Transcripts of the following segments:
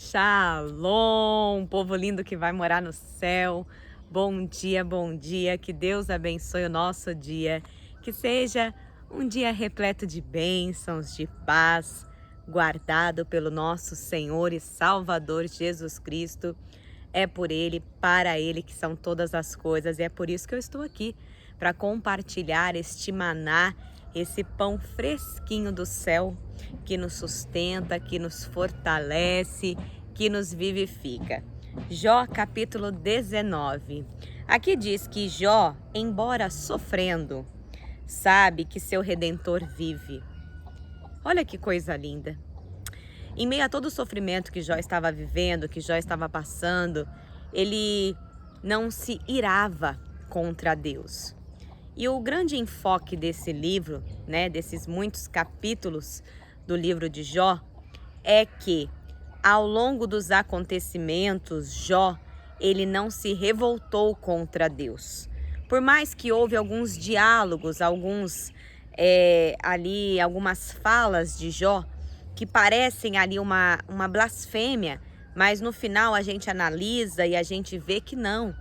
Shalom, povo lindo que vai morar no céu. Bom dia, que Deus abençoe o nosso dia. Que seja um dia repleto de bênçãos, de paz, guardado pelo nosso Senhor e Salvador Jesus Cristo. É por Ele, para Ele que são todas as coisas. E é por isso que eu estou aqui, para compartilhar este maná, esse pão fresquinho do céu, que nos sustenta, que nos fortalece, que nos vivifica. Jó capítulo 19. Aqui diz que Jó, embora sofrendo, sabe que seu Redentor vive. Olha que coisa linda. Em meio a todo o sofrimento que Jó estava vivendo, que Jó estava passando, ele não se irava contra Deus. E o grande enfoque desse livro, desses muitos capítulos do livro de Jó, é que ao longo dos acontecimentos, Jó, ele não se revoltou contra Deus. Por mais que houve alguns diálogos, algumas falas de Jó, que parecem ali uma blasfêmia, mas no final a gente analisa e a gente vê que não.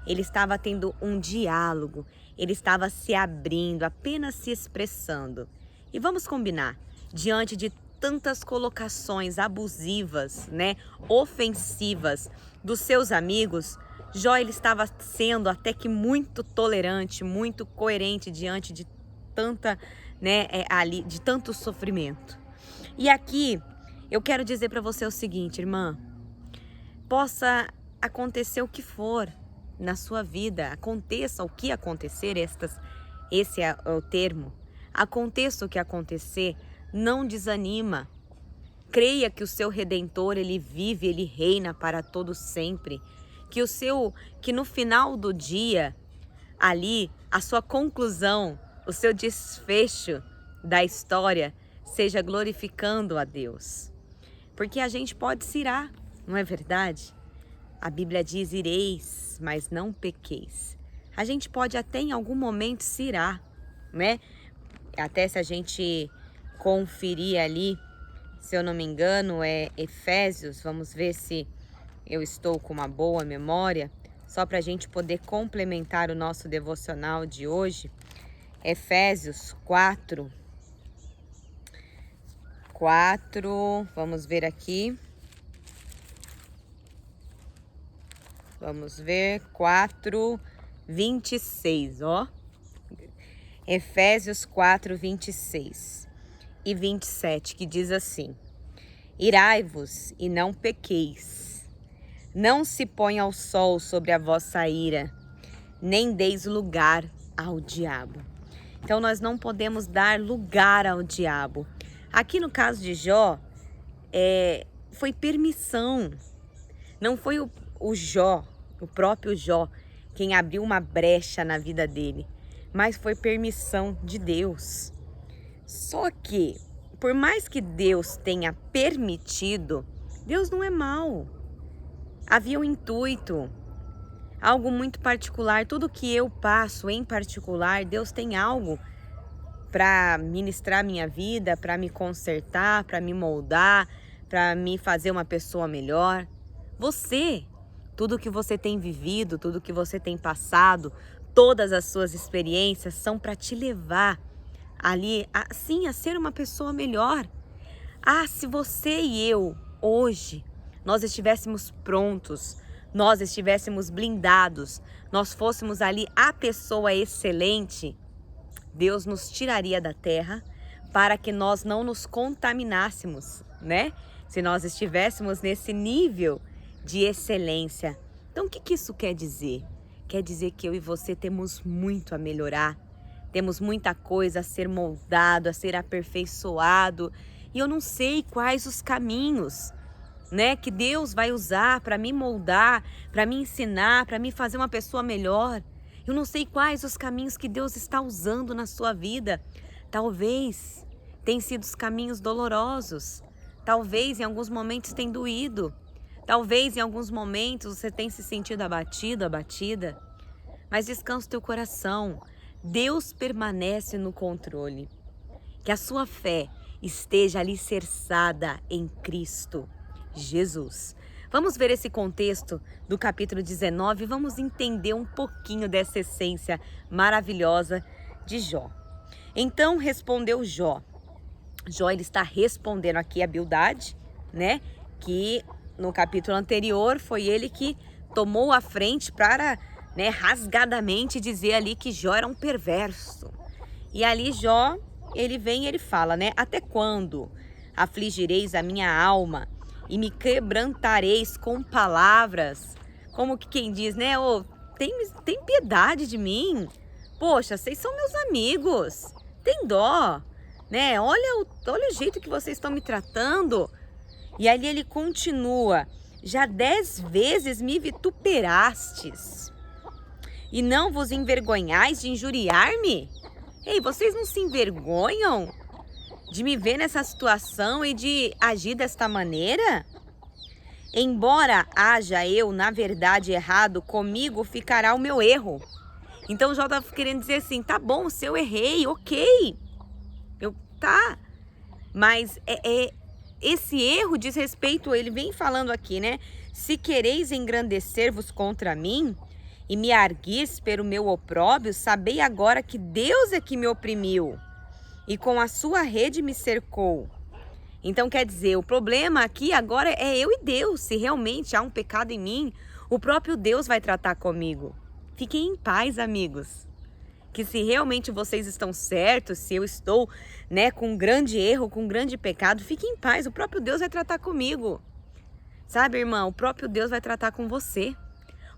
Ele estava tendo um diálogo, ele estava se abrindo, apenas se expressando. E vamos combinar, diante de tantas colocações abusivas, ofensivas dos seus amigos, Jó ele estava sendo até que muito tolerante, muito coerente diante de de tanto sofrimento. E aqui eu quero dizer para você o seguinte, irmã: possa acontecer o que for na sua vida, aconteça o que acontecer, esse é o termo, aconteça o que acontecer, não desanima. Creia que o seu Redentor, ele vive, ele reina para todo sempre. Que no final do dia, ali, a sua conclusão, o seu desfecho da história seja glorificando a Deus. Porque a gente pode se irar, não é verdade? A Bíblia diz: ireis, mas não pequeis. A gente pode até em algum momento se irar, Até se a gente conferir ali, se eu não me engano, é Efésios. Vamos ver se eu estou com uma boa memória, só para a gente poder complementar o nosso devocional de hoje. Efésios 4, vamos ver aqui. Vamos ver, 4:26, ó. Efésios 4:26 e 27, que diz assim: irai-vos e não pequeis, não se ponha ao sol sobre a vossa ira, nem deis lugar ao diabo. Então nós não podemos dar lugar ao diabo. Aqui no caso de Jó, foi permissão. Não foi o Jó, o próprio Jó, quem abriu uma brecha na vida dele, mas foi permissão de Deus. Só que, por mais que Deus tenha permitido, Deus não é mau. Havia um intuito, algo muito particular. Tudo que eu passo em particular, Deus tem algo para ministrar minha vida, para me consertar, para me moldar, para me fazer uma pessoa melhor. Você, tudo que você tem vivido, tudo que você tem passado, todas as suas experiências são para te levar ali, sim, a ser uma pessoa melhor. Se você e eu, hoje, nós estivéssemos prontos, nós estivéssemos blindados, nós fôssemos ali a pessoa excelente, Deus nos tiraria da terra para que nós não nos contaminássemos, Se nós estivéssemos nesse nível de excelência. Então, o que isso quer dizer? Quer dizer que eu e você temos muito a melhorar, temos muita coisa a ser moldado, a ser aperfeiçoado, e eu não sei quais os caminhos, que Deus vai usar para me moldar, para me ensinar, para me fazer uma pessoa melhor. Eu não sei quais os caminhos que Deus está usando na sua vida. Talvez tenham sido os caminhos dolorosos, talvez em alguns momentos tenha doído. Talvez em alguns momentos você tenha se sentido abatido, abatida, mas descansa o teu coração. Deus permanece no controle. Que a sua fé esteja alicerçada em Cristo. Jesus. Vamos ver esse contexto do capítulo 19 e vamos entender um pouquinho dessa essência maravilhosa de Jó. Então respondeu Jó. Jó, ele está respondendo aqui a Bildade, né? Que no capítulo anterior foi ele que tomou a frente para, né, rasgadamente dizer ali que Jó era um perverso. E ali Jó, ele vem e ele fala, né? Até quando afligireis a minha alma e me quebrantareis com palavras? Como que quem diz, né? Oh, tem piedade de mim. Poxa, vocês são meus amigos. Tem dó, né? Olha o jeito que vocês estão me tratando. E ali ele continua. Já 10 vezes me vituperastes e não vos envergonhais de injuriar-me? Ei, vocês não se envergonham de me ver nessa situação e de agir desta maneira? Embora haja eu, na verdade, errado, comigo ficará o meu erro. Então Jó está querendo dizer assim, tá bom, se eu errei, ok. Tá, mas esse erro diz respeito, ele vem falando aqui, né? Se quereis engrandecer-vos contra mim e me arguis pelo meu opróbrio, sabei agora que Deus é que me oprimiu e com a sua rede me cercou. Então quer dizer, o problema aqui agora é eu e Deus. Se realmente há um pecado em mim, o próprio Deus vai tratar comigo. Fiquem em paz, amigos. Que se realmente vocês estão certos, se eu estou, né, com um grande erro, com um grande pecado, fiquem em paz, o próprio Deus vai tratar comigo. Sabe, irmã, o próprio Deus vai tratar com você.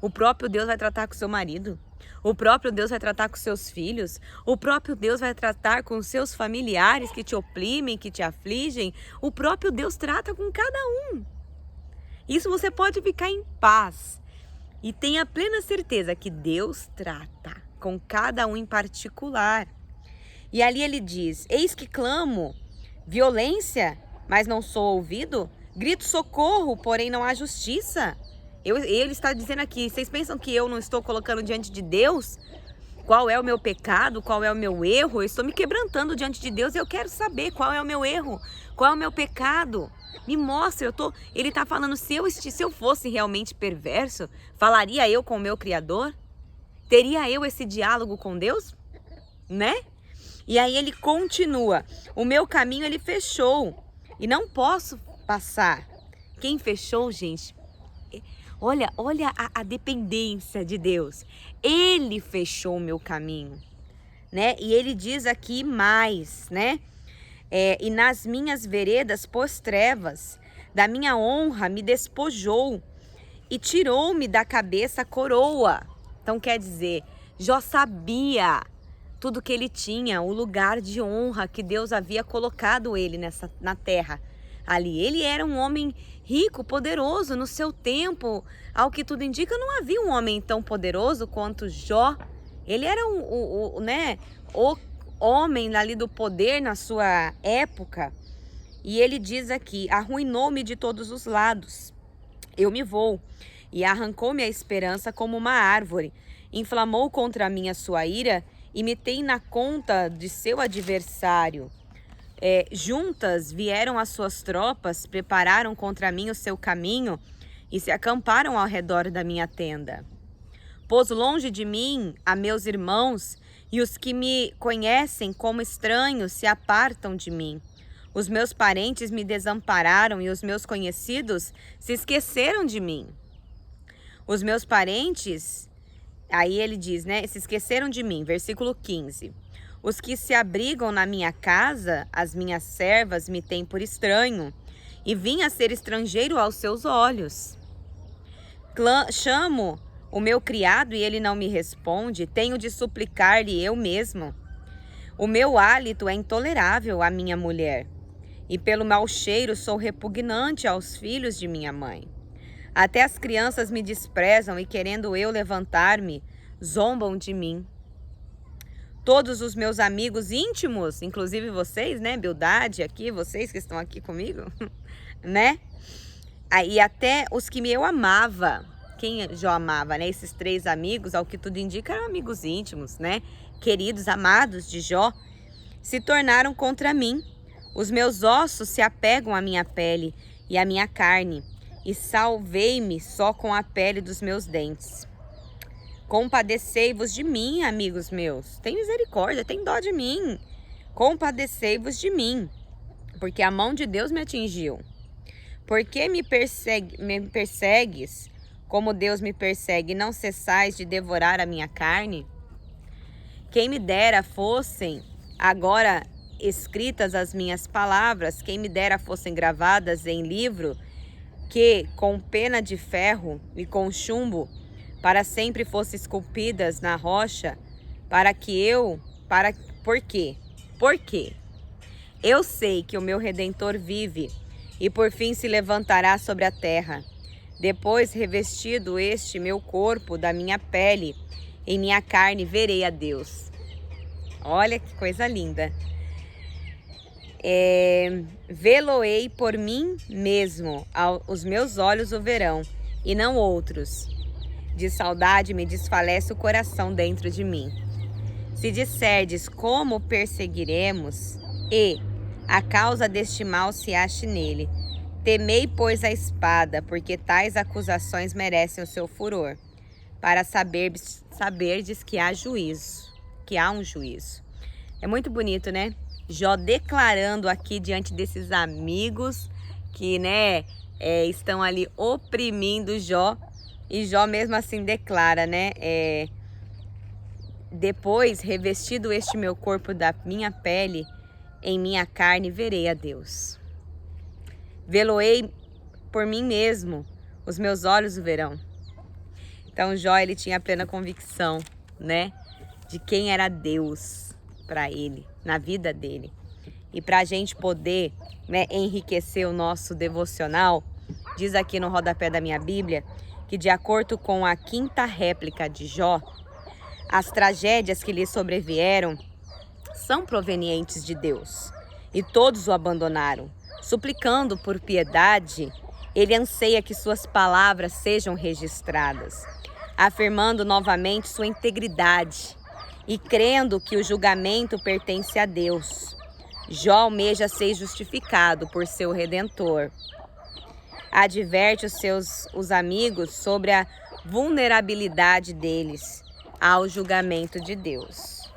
O próprio Deus vai tratar com seu marido. O próprio Deus vai tratar com seus filhos. O próprio Deus vai tratar com seus familiares que te oprimem, que te afligem. O próprio Deus trata com cada um. Isso você pode ficar em paz. E tenha plena certeza que Deus trata com cada um em particular. E ali ele diz, eis que clamo violência, mas não sou ouvido. Grito socorro, porém não há justiça. Ele está dizendo aqui, vocês pensam que eu não estou colocando diante de Deus qual é o meu pecado, qual é o meu erro? Eu estou me quebrantando diante de Deus e eu quero saber qual é o meu erro, qual é o meu pecado. Me mostra, ele está falando, se eu fosse realmente perverso, falaria eu com o meu Criador? Teria eu esse diálogo com Deus? Né? E aí ele continua, o meu caminho ele fechou e não posso passar. Quem fechou, gente? Olha a dependência de Deus. Ele fechou o meu caminho, né? E ele diz aqui mais, né? E nas minhas veredas pôs trevas, da minha honra me despojou e tirou-me da cabeça a coroa. Então quer dizer, Jó sabia tudo que ele tinha, o lugar de honra que Deus havia colocado ele na terra. Ali, ele era um homem rico, poderoso no seu tempo. Ao que tudo indica, não havia um homem tão poderoso quanto Jó. Ele era o homem ali do poder na sua época. E ele diz aqui, arruinou-me de todos os lados. Eu me vou. E arrancou-me a esperança como uma árvore. Inflamou contra mim a sua ira e me tem na conta de seu adversário. Juntas vieram as suas tropas, prepararam contra mim o seu caminho e se acamparam ao redor da minha tenda. Pôs longe de mim a meus irmãos e os que me conhecem como estranhos se apartam de mim. Os meus parentes me desampararam e os meus conhecidos se esqueceram de mim. Os meus parentes, aí ele diz, né, se esqueceram de mim, versículo 15. Os que se abrigam na minha casa, as minhas servas me têm por estranho, e vim a ser estrangeiro aos seus olhos. Chamo o meu criado e ele não me responde, tenho de suplicar-lhe eu mesmo. O meu hálito é intolerável à minha mulher, e pelo mau cheiro sou repugnante aos filhos de minha mãe. Até as crianças me desprezam e, querendo eu levantar-me, zombam de mim. Todos os meus amigos íntimos, inclusive vocês, né, Bildade, aqui, vocês que estão aqui comigo, né? E até os que eu amava, quem Jó amava, né? Esses 3 amigos, ao que tudo indica, eram amigos íntimos, né? Queridos, amados de Jó, se tornaram contra mim. Os meus ossos se apegam à minha pele e a minha carne, e salvei-me só com a pele dos meus dentes. Compadecei-vos de mim, amigos meus. Tem misericórdia, tem dó de mim. Compadecei-vos de mim, porque a mão de Deus me atingiu. Por que me persegues, como Deus me persegue, e não cessais de devorar a minha carne? Quem me dera fossem agora escritas as minhas palavras, quem me dera fossem gravadas em livro, que com pena de ferro e com chumbo para sempre fossem esculpidas na rocha, por quê? Por quê? Eu sei que o meu Redentor vive e por fim se levantará sobre a terra. Depois, revestido este meu corpo da minha pele, em minha carne verei a Deus. Olha que coisa linda. Vê-lo-ei por mim mesmo, os meus olhos o verão, e não outros. De saudade me desfalece o coração dentro de mim. Se disserdes como perseguiremos, e a causa deste mal se ache nele, temei, pois, a espada, porque tais acusações merecem o seu furor, para saberdes que há juízo, que há um juízo. É muito bonito, né? Jó declarando aqui diante desses amigos que, né, estão ali oprimindo Jó. E Jó mesmo assim declara, né? Depois, revestido este meu corpo da minha pele, em minha carne verei a Deus. Vê-lo-ei por mim mesmo, os meus olhos o verão. Então Jó, ele tinha plena convicção, né? De quem era Deus para ele, na vida dele. E para a gente poder, né, enriquecer o nosso devocional, diz aqui no rodapé da minha Bíblia, que de acordo com a quinta réplica de Jó, as tragédias que lhe sobrevieram são provenientes de Deus, e todos o abandonaram. Suplicando por piedade, ele anseia que suas palavras sejam registradas, afirmando novamente sua integridade e crendo que o julgamento pertence a Deus. Jó almeja ser justificado por seu Redentor. Adverte os amigos sobre a vulnerabilidade deles ao julgamento de Deus.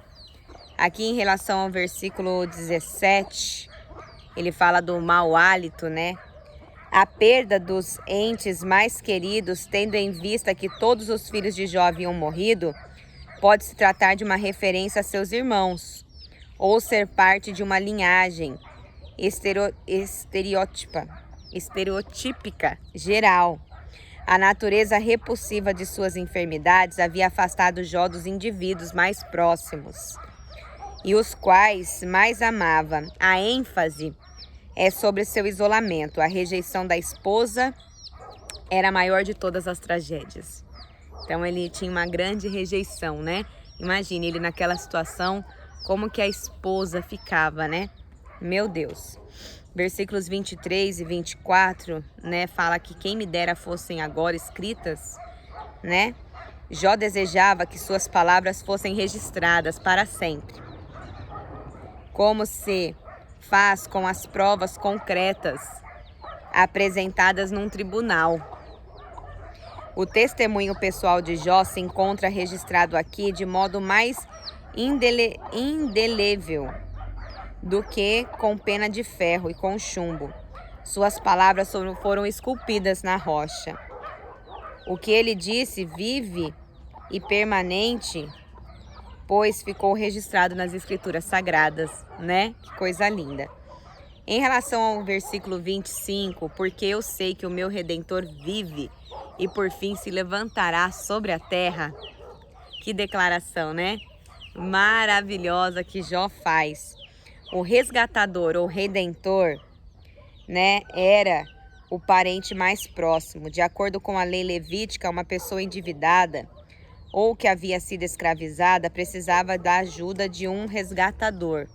Aqui em relação ao versículo 17, ele fala do mau hálito, né? A perda dos entes mais queridos, tendo em vista que todos os filhos de Jó haviam morrido, pode se tratar de uma referência a seus irmãos, ou ser parte de uma linhagem estereotípica geral. A natureza repulsiva de suas enfermidades havia afastado Jó dos indivíduos mais próximos, e os quais mais amava. A ênfase é sobre seu isolamento. A rejeição da esposa era a maior de todas as tragédias. Então ele tinha uma grande rejeição, né? Imagine ele naquela situação, como que a esposa ficava, né? Meu Deus. Versículos 23 e 24, né? Fala que quem me dera fossem agora escritas, né? Jó desejava que suas palavras fossem registradas para sempre. Como se faz com as provas concretas apresentadas num tribunal. O testemunho pessoal de Jó se encontra registrado aqui de modo mais indelével do que com pena de ferro e com chumbo. Suas palavras foram esculpidas na rocha. O que ele disse vive e permanente, pois ficou registrado nas escrituras sagradas, né? Que coisa linda. Em relação ao versículo 25, porque eu sei que o meu Redentor vive e por fim se levantará sobre a terra. Que declaração, né? Maravilhosa que Jó faz. O resgatador ou redentor, né, era o parente mais próximo. De acordo com a lei levítica, uma pessoa endividada ou que havia sido escravizada precisava da ajuda de um resgatador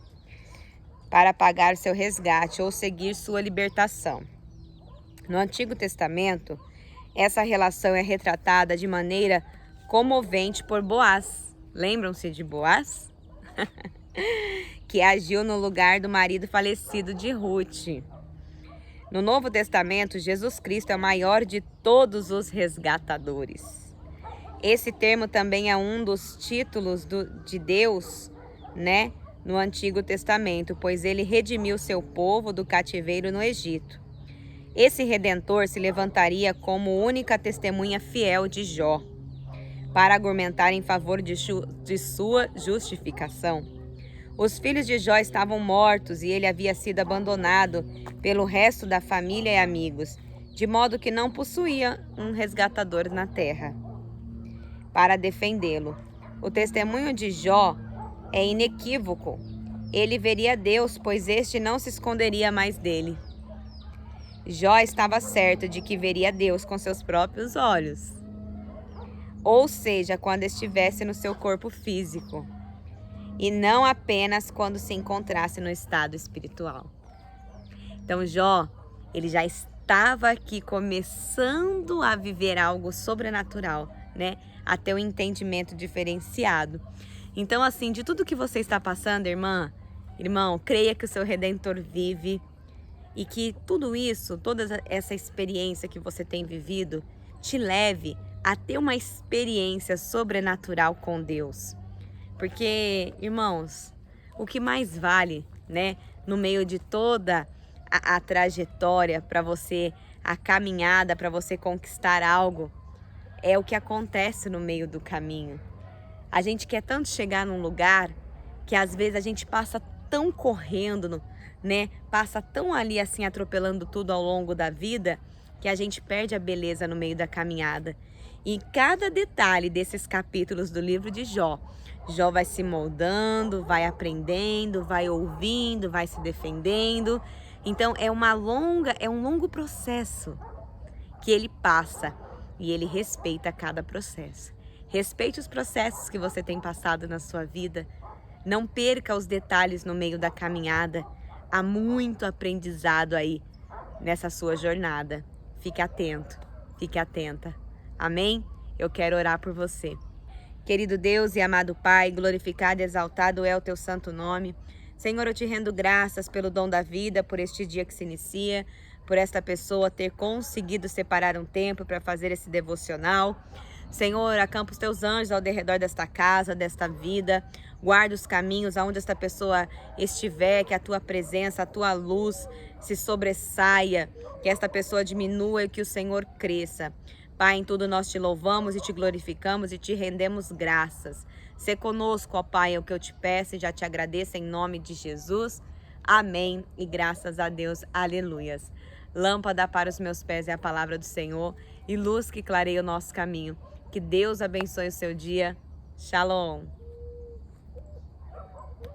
para pagar seu resgate ou seguir sua libertação. No Antigo Testamento, essa relação é retratada de maneira comovente por Boaz. Lembram-se de Boaz? Que agiu no lugar do marido falecido de Ruth. No Novo Testamento, Jesus Cristo é o maior de todos os resgatadores. Esse termo também é um dos títulos de Deus, né, no Antigo Testamento, pois ele redimiu seu povo do cativeiro no Egito. Esse Redentor se levantaria como única testemunha fiel de Jó, para argumentar em favor de sua justificação. Os filhos de Jó estavam mortos e ele havia sido abandonado pelo resto da família e amigos, de modo que não possuía um resgatador na terra para defendê-lo. O testemunho de Jó é inequívoco. Ele veria Deus, pois este não se esconderia mais dele. Jó estava certo de que veria Deus com seus próprios olhos, ou seja, quando estivesse no seu corpo físico, e não apenas quando se encontrasse no estado espiritual. Então Jó, ele já estava aqui começando a viver algo sobrenatural, né? A ter um entendimento diferenciado. Então, assim, de tudo que você está passando, irmão, creia que o seu Redentor vive e que tudo isso, toda essa experiência que você tem vivido, te leve a ter uma experiência sobrenatural com Deus. Porque, irmãos, o que mais vale, né, no meio de toda a trajetória para você, a caminhada para você conquistar algo, é o que acontece no meio do caminho. A gente quer tanto chegar num lugar que às vezes a gente passa tão correndo, né? Passa tão ali assim atropelando tudo ao longo da vida que a gente perde a beleza no meio da caminhada. E cada detalhe desses capítulos do livro de Jó, Jó vai se moldando, vai aprendendo, vai ouvindo, vai se defendendo. Então é um longo processo que ele passa e ele respeita cada processo. Respeite os processos que você tem passado na sua vida. Não perca os detalhes no meio da caminhada. Há muito aprendizado aí nessa sua jornada. Fique atento, fique atenta. Amém? Eu quero orar por você. Querido Deus e amado Pai, glorificado e exaltado é o teu santo nome. Senhor, eu te rendo graças pelo dom da vida, por este dia que se inicia, por esta pessoa ter conseguido separar um tempo para fazer esse devocional. Senhor, acampa os teus anjos ao redor desta casa, desta vida. Guarda os caminhos aonde esta pessoa estiver, que a tua presença, a tua luz se sobressaia, que esta pessoa diminua e que o Senhor cresça. Pai, em tudo nós te louvamos e te glorificamos e te rendemos graças. Sê conosco, ó Pai, é o que eu te peço e já te agradeço em nome de Jesus. Amém e graças a Deus. Aleluias. Lâmpada para os meus pés é a palavra do Senhor e luz que clareia o nosso caminho. Que Deus abençoe o seu dia. Shalom.